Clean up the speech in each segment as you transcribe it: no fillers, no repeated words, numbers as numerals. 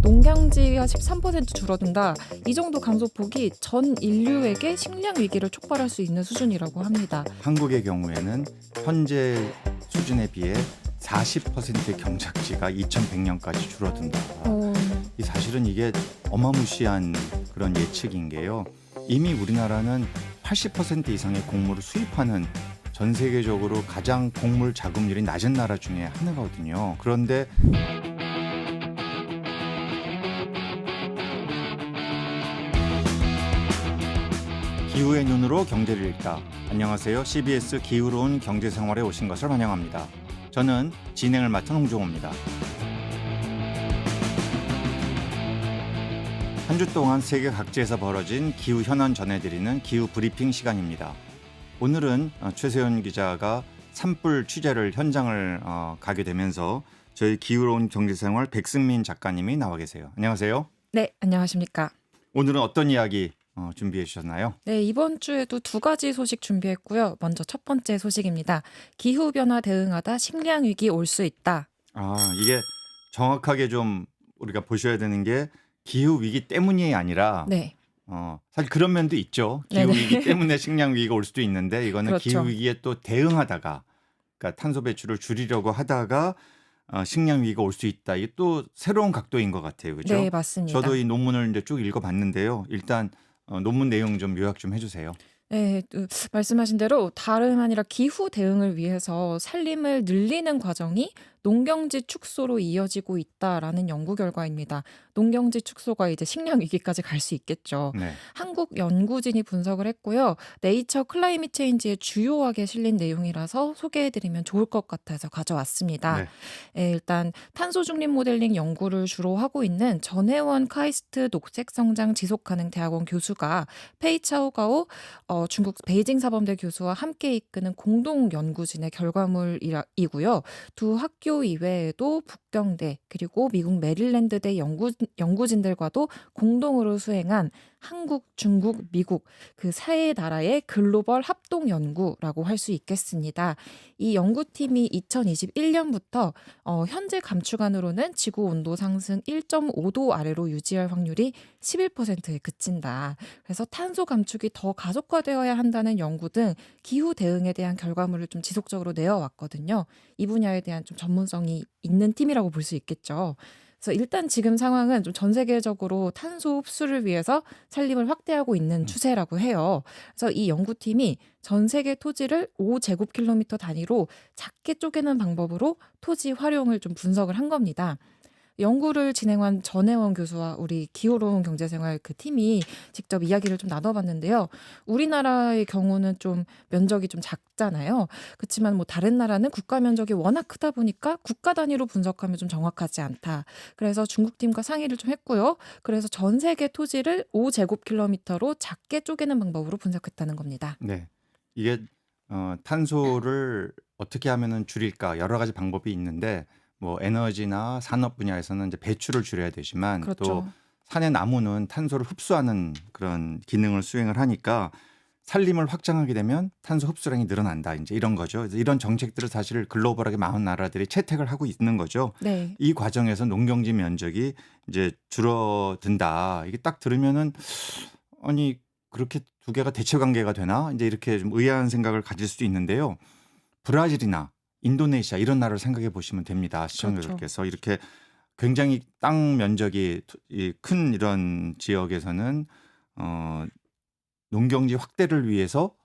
농경지가 13% 줄어든다. 이 정도 감소폭이 전 인류에게 식량 위기를 촉발할 수 있는 수준이라고 합니다. 한국의 경우에는 현재 수준에 비해 40%의 경작지가 2100년까지 줄어든다. 이 사실은 이게 어마무시한 그런 예측인 게요. 이미 우리나라는 80% 이상의 곡물을 수입하는 전 세계적으로 가장 곡물 자급률이 낮은 나라 중에 하나거든요. 그런데 기후의 눈으로 경제를 읽다. 안녕하세요. CBS 기후로운 경제생활에 오신 것을 환영합니다. 저는 진행을 맡은 홍종호입니다. 한 주 동안 세계 각지에서 벌어진 기후 현안 전해드리는 기후 브리핑 시간입니다. 오늘은 최세현 기자가 산불 취재를 현장을 가게 되면서 저희 기후로운 경제생활 백승민 작가님이 나와 계세요. 안녕하세요. 네, 안녕하십니까. 오늘은 어떤 이야기 준비해 주셨나요? 네, 이번 주에도 두 가지 소식 준비했고요. 먼저 첫 번째 소식입니다. 기후변화 대응하다 식량 위기 올 수 있다. 이게 정확하게 좀 우리가 보셔야 되는 게 기후 위기 때문이 아니라 네. 사실 그런 면도 있죠. 기후 위기 때문에 식량 위기가 올 수도 있는데 이거는 그렇죠. 기후 위기에 또 대응하다가 그러니까 탄소 배출을 줄이려고 하다가 식량 위기가 올 수 있다. 이게 또 새로운 각도인 것 같아요. 그렇죠? 네, 맞습니다. 저도 이 논문을 이제 쭉 읽어봤는데요. 일단 논문 내용 좀 요약 좀 해주세요. 네, 말씀하신 대로 다름 아니라 기후 대응을 위해서 산림을 늘리는 과정이 농경지 축소로 이어지고 있다라는 연구 결과입니다. 농경지 축소가 이제 식량 위기까지 갈 수 있겠죠. 네. 한국 연구진이 분석을 했고요. 네이처 클라이밋 체인지에 주요하게 실린 내용이라서 소개해드리면 좋을 것 같아서 가져왔습니다. 네. 일단 탄소 중립 모델링 연구를 주로 하고 있는 전혜원 카이스트 녹색성장 지속가능대학원 교수가 페이차오가오 중국 베이징 사범대 교수와 함께 이끄는 공동 연구진의 결과물이고요. 두 학교 이외에도 북경대 그리고 미국 메릴랜드대 연구진들과도 공동으로 수행한 한국, 중국, 미국 그 세 나라의 글로벌 합동 연구라고 할 수 있겠습니다. 이 연구팀이 2021년부터 현재 감축안으로는 지구 온도 상승 1.5도 아래로 유지할 확률이 11%에 그친다. 그래서 탄소 감축이 더 가속화되어야 한다는 연구 등 기후 대응에 대한 결과물을 좀 지속적으로 내어왔거든요. 이 분야에 대한 좀 전문성이 있는 팀이라고 볼 수 있겠죠. 그래서 일단 지금 상황은 좀 전 세계적으로 탄소 흡수를 위해서 산림을 확대하고 있는 추세라고 해요. 그래서 이 연구팀이 전 세계 토지를 5제곱킬로미터 단위로 작게 쪼개는 방법으로 토지 활용을 좀 분석을 한 겁니다. 연구를 진행한 전혜원 교수와 우리 기후로운 경제생활 그 팀이 직접 이야기를 좀 나눠봤는데요. 우리나라의 경우는 좀 면적이 좀 작잖아요. 그렇지만 뭐 다른 나라는 국가 면적이 워낙 크다 보니까 국가 단위로 분석하면 좀 정확하지 않다. 그래서 중국 팀과 상의를 좀 했고요. 그래서 전 세계 토지를 5제곱킬로미터로 작게 쪼개는 방법으로 분석했다는 겁니다. 네. 이게 탄소를 어떻게 하면은 줄일까 여러 가지 방법이 있는데 뭐 에너지나 산업 분야에서는 이제 배출을 줄여야 되지만 그렇죠. 또 산의 나무는 탄소를 흡수하는 그런 기능을 수행을 하니까 산림을 확장하게 되면 탄소 흡수량이 늘어난다. 이제 이런 거죠. 이런 정책들을 사실 글로벌하게 많은 나라들이 채택을 하고 있는 거죠. 네. 이 과정에서 농경지 면적이 이제 줄어든다. 이게 딱 들으면은 아니 그렇게 두 개가 대체 관계가 되나? 이제 이렇게 좀 의아한 생각을 가질 수도 있는데요. 브라질이나 인도네시아 이런 나라를 생각해 보시면 됩니다. 시청자들께서 이렇게 굉장히 땅 면적이 큰 이런 지역에서는 농경지 확대를 위해서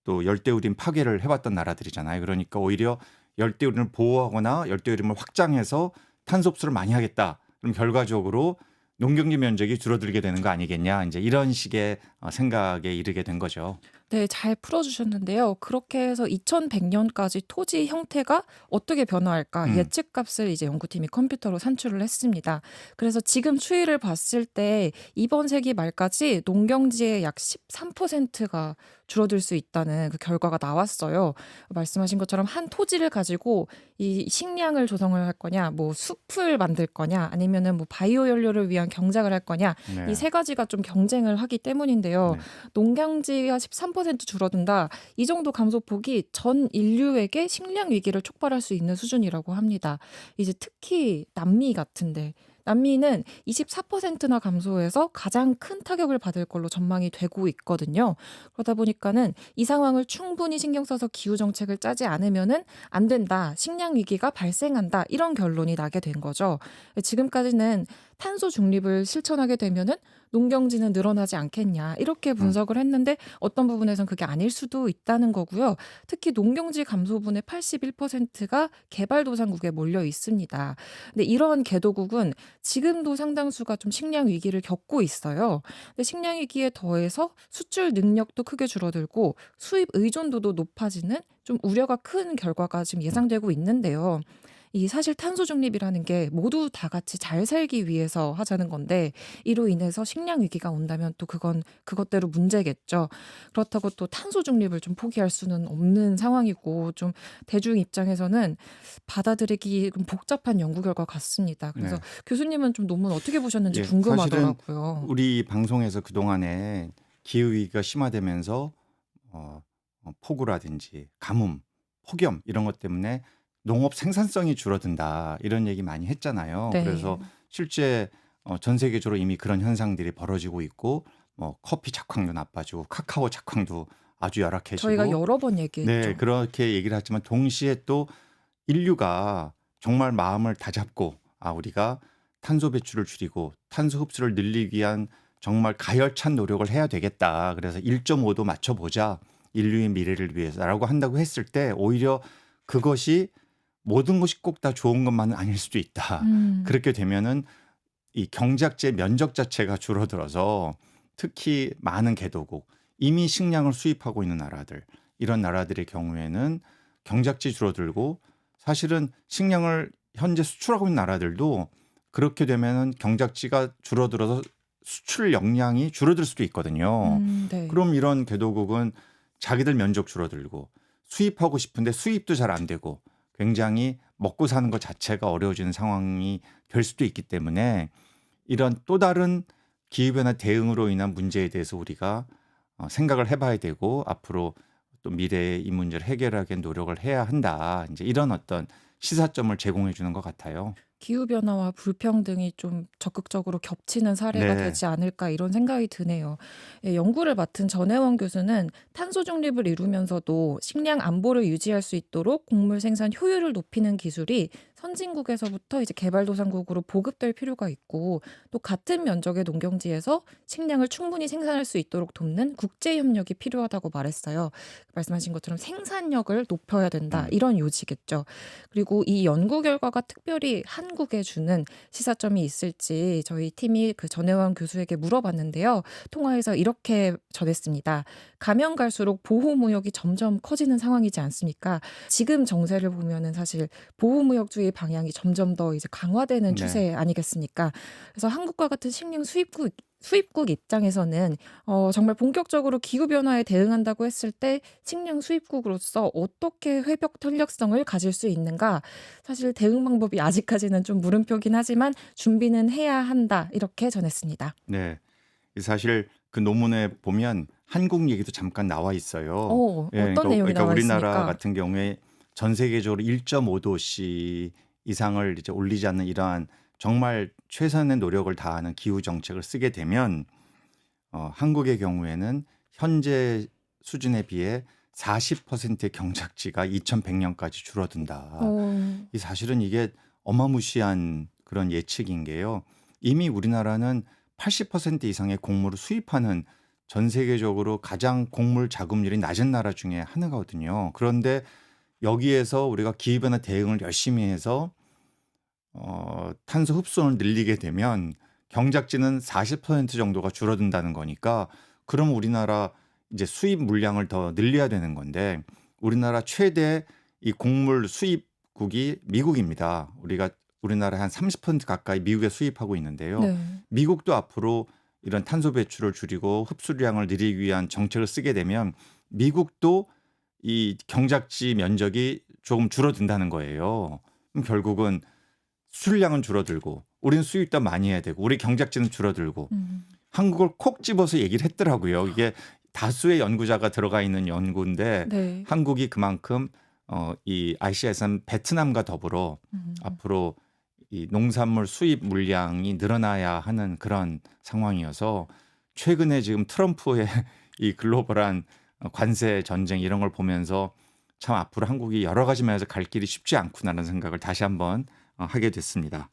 또 열대우림 파괴를 해왔던 나라들이잖아요. 그러니까 오히려 열대우림을 보호하거나 열대우림을 확장해서 탄소 흡수를 많이 하겠다. 그럼 결과적으로 농경지 면적이 줄어들게 되는 거 아니겠냐. 이제 이런 식의 생각에 이르게 된 거죠. 네, 잘 풀어주셨는데요. 그렇게 해서 2100년까지 토지 형태가 어떻게 변화할까 예측값을 이제 연구팀이 컴퓨터로 산출을 했습니다. 그래서 지금 추이를 봤을 때 이번 세기 말까지 농경지의 약 13%가 줄어들 수 있다는 그 결과가 나왔어요. 말씀하신 것처럼 한 토지를 가지고 이 식량을 조성을 할 거냐, 뭐 숲을 만들 거냐, 아니면은 뭐 바이오 연료를 위한 경작을 할 거냐, 네. 이 세 가지가 좀 경쟁을 하기 때문인데요. 네. 농경지가 13% 줄어든다. 이 정도 감소폭이 전 인류에게 식량 위기를 촉발할 수 있는 수준이라고 합니다. 이제 특히 남미 같은데 남미는 24%나 감소해서 가장 큰 타격을 받을 걸로 전망이 되고 있거든요. 그러다 보니까는 이 상황을 충분히 신경 써서 기후 정책을 짜지 않으면은 안 된다. 식량 위기가 발생한다. 이런 결론이 나게 된 거죠. 지금까지는 탄소 중립을 실천하게 되면은 농경지는 늘어나지 않겠냐. 이렇게 분석을 했는데 어떤 부분에선 그게 아닐 수도 있다는 거고요. 특히 농경지 감소분의 81%가 개발도상국에 몰려 있습니다. 근데 이런 개도국은 지금도 상당수가 좀 식량 위기를 겪고 있어요. 근데 식량 위기에 더해서 수출 능력도 크게 줄어들고 수입 의존도도 높아지는 좀 우려가 큰 결과가 지금 예상되고 있는데요. 이 사실 탄소 중립이라는 게 모두 다 같이 잘 살기 위해서 하자는 건데 이로 인해서 식량 위기가 온다면 또 그건 그것대로 문제겠죠. 그렇다고 또 탄소 중립을 좀 포기할 수는 없는 상황이고 좀 대중 입장에서는 받아들이기 좀 복잡한 연구 결과 같습니다. 그래서 네. 교수님은 좀 논문 어떻게 보셨는지 예, 사실은 궁금하더라고요. 우리 방송에서 그동안에 기후 위기가 심화되면서 폭우라든지 가뭄, 폭염 이런 것 때문에 농업 생산성이 줄어든다 이런 얘기 많이 했잖아요. 네. 그래서 실제 전 세계적으로 이미 그런 현상들이 벌어지고 있고 뭐 커피 작황도 나빠지고 카카오 작황도 아주 저희가 열악해지고 여러 번 네, 얘기했죠. 그렇게 얘기를 하지만 동시에 또 인류가 정말 마음을 다잡고 우리가 탄소 배출을 줄이고 탄소 흡수를 늘리기 위한 정말 가열찬 노력을 해야 되겠다. 그래서 1.5도 맞춰보자. 인류의 미래를 위해서라고 한다고 했을 때 오히려 그것이 모든 것이 꼭 다 좋은 것만은 아닐 수도 있다. 그렇게 되면은 이 경작지의 면적 자체가 줄어들어서 특히 많은 개도국, 이미 식량을 수입하고 있는 나라들, 이런 나라들의 경우에는 경작지 줄어들고 사실은 식량을 현재 수출하고 있는 나라들도 그렇게 되면은 경작지가 줄어들어서 수출 역량이 줄어들 수도 있거든요. 네. 그럼 이런 개도국은 자기들 면적 줄어들고 수입하고 싶은데 수입도 잘 안 되고 굉장히 먹고 사는 것 자체가 어려워지는 상황이 될 수도 있기 때문에 이런 또 다른 기후변화 대응으로 인한 문제에 대해서 우리가 생각을 해봐야 되고 앞으로 또 미래에 이 문제를 해결하기 위한 노력을 해야 한다. 이제 이런 어떤 시사점을 제공해 주는 것 같아요. 기후변화와 불평등이 좀 적극적으로 겹치는 사례가 네. 되지 않을까 이런 생각이 드네요. 예, 연구를 맡은 전혜원 교수는 탄소 중립을 이루면서도 식량 안보를 유지할 수 있도록 곡물 생산 효율을 높이는 기술이 선진국에서부터 이제 개발도상국으로 보급될 필요가 있고 또 같은 면적의 농경지에서 식량을 충분히 생산할 수 있도록 돕는 국제 협력이 필요하다고 말했어요. 말씀하신 것처럼 생산력을 높여야 된다 이런 요지겠죠. 그리고 이 연구 결과가 특별히 한국에 주는 시사점이 있을지 저희 팀이 그 전혜원 교수에게 물어봤는데요. 통화에서 이렇게 전했습니다. 가면 갈수록 보호무역이 점점 커지는 상황이지 않습니까? 지금 정세를 보면은 사실 보호무역주의 방향이 점점 더 이제 강화되는 네. 추세 아니겠습니까? 그래서 한국과 같은 식량 수입국 입장에서는 정말 본격적으로 기후 변화에 대응한다고 했을 때 식량 수입국으로서 어떻게 회복 탄력성을 가질 수 있는가? 사실 대응 방법이 아직까지는 좀 물음표긴 하지만 준비는 해야 한다. 이렇게 전했습니다. 네. 사실 그 논문에 보면 한국 얘기도 잠깐 나와 있어요. 어떤 내용이 그러니까 나와 우리나라 있습니까? 같은 경우에 전 세계적으로 1.5도씨 이상을 이제 올리지 않는 이러한 정말 최선의 노력을 다하는 기후 정책을 쓰게 되면 한국의 경우에는 현재 수준에 비해 40%의 경작지가 2100년까지 줄어든다. 이 사실은 이게 어마무시한 그런 예측인 게요. 이미 우리나라는 80% 이상의 곡물을 수입하는 전 세계적으로 가장 곡물 자급률이 낮은 나라 중에 하나거든요. 그런데 여기에서 우리가 기후변화 대응을 열심히 해서 탄소 흡수를 늘리게 되면 경작지는 40% 정도가 줄어든다는 거니까 그럼 우리나라 이제 수입 물량을 더 늘려야 되는 건데 우리나라 최대 이 곡물 수입국이 미국입니다. 우리나라 한 30% 가까이 미국에 수입하고 있는데요. 네. 미국도 앞으로 이런 탄소 배출을 줄이고 흡수량을 늘리기 위한 정책을 쓰게 되면 미국도 이 경작지 면적이 조금 줄어든다는 거예요. 그럼 결국은 수출량은 줄어들고 우리는 수입도 많이 해야 되고 우리 경작지는 줄어들고 한국을 콕 집어서 얘기를 했더라고요. 이게 다수의 연구자가 들어가 있는 연구인데 네. 한국이 그만큼 이 아시아에서는 베트남과 더불어 앞으로 이 농산물 수입 물량이 늘어나야 하는 그런 상황이어서 최근에 지금 트럼프의 이 글로벌한 관세 전쟁 이런 걸 보면서 참 앞으로 한국이 여러 가지 면에서 갈 길이 쉽지 않구나라는 생각을 다시 한번 하게 됐습니다.